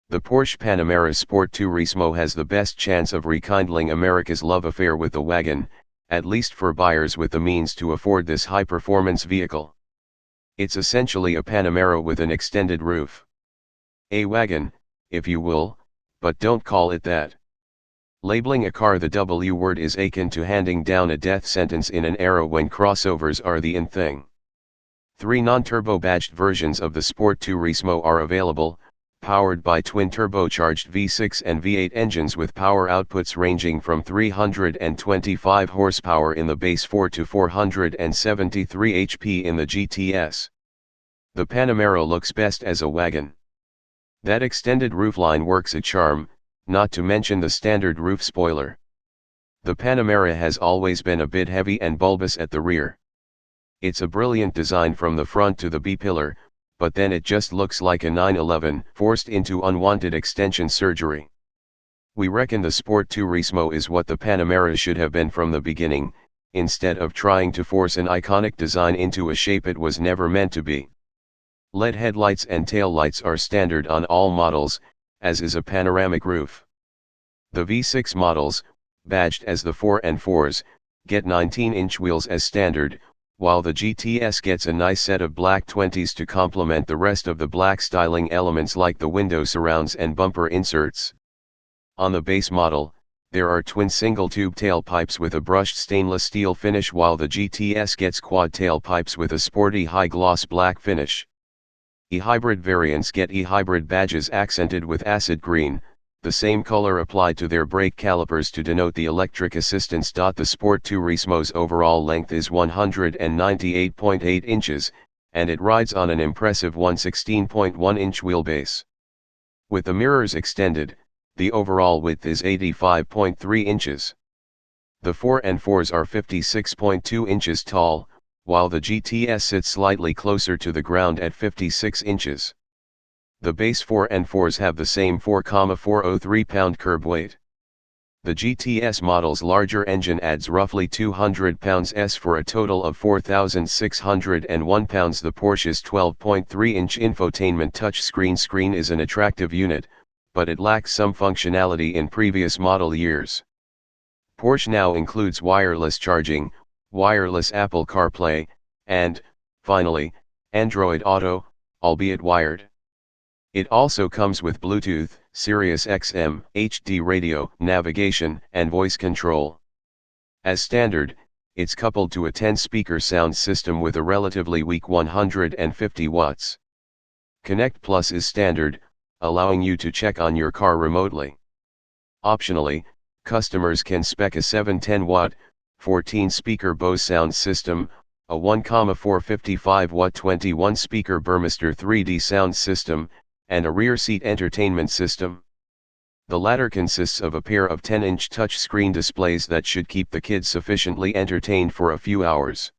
The Porsche Panamera Sport Turismo has the best chance of rekindling America's love affair with the wagon, at least for buyers with the means to afford this high-performance vehicle. It's essentially a Panamera with an extended roof. A wagon, if you will, but don't call it that. Labeling a car the W word is akin to handing down a death sentence in an era when crossovers are the in thing. 3 non-turbo badged versions of the Sport Turismo are available, powered by twin turbocharged V6 and V8 engines with power outputs ranging from 325 horsepower in the base 4 to 473 HP in the GTS. The Panamera looks best as a wagon. That extended roofline works a charm, not to mention the standard roof spoiler. The Panamera has always been a bit heavy and bulbous at the rear. It's a brilliant design from the front to the B-pillar, but then it just looks like a 911 forced into unwanted extension surgery. We reckon the Sport Turismo is what the Panamera should have been from the beginning, instead of trying to force an iconic design into a shape it was never meant to be. LED headlights and taillights are standard on all models, as is a panoramic roof. The V6 models, badged as the 4x4s, get 19-inch wheels as standard, while the GTS gets a nice set of black 20s to complement the rest of the black styling elements like the window surrounds and bumper inserts. On the base model, there are twin single-tube tailpipes with a brushed stainless steel finish, while the GTS gets quad tailpipes with a sporty high-gloss black finish. E-hybrid variants get E-hybrid badges accented with acid green, the same color applied to their brake calipers to denote the electric assistance. The Sport Turismo's overall length is 198.8 inches, and it rides on an impressive 116.1-inch wheelbase. With the mirrors extended, the overall width is 85.3 inches. The 4x4s are 56.2 inches tall, while the GTS sits slightly closer to the ground at 56 inches. The base 4x4s have the same 4,403 pound curb weight. The GTS model's larger engine adds roughly 200 pounds for a total of 4,601 pounds. The Porsche's 12.3-inch infotainment touchscreen screen is an attractive unit, but it lacks some functionality in previous model years. Porsche now includes wireless charging, wireless Apple CarPlay, and, finally, Android Auto, albeit wired. It also comes with Bluetooth, Sirius XM, HD radio, navigation, and voice control. As standard, it's coupled to a 10-speaker sound system with a relatively weak 150 watts. Connect Plus is standard, allowing you to check on your car remotely. Optionally, customers can spec a 710-watt, 14-speaker Bose sound system, a 1,455-watt 21-speaker Burmester 3D sound system, and a rear seat entertainment system. The latter consists of a pair of 10-inch touchscreen displays that should keep the kids sufficiently entertained for a few hours.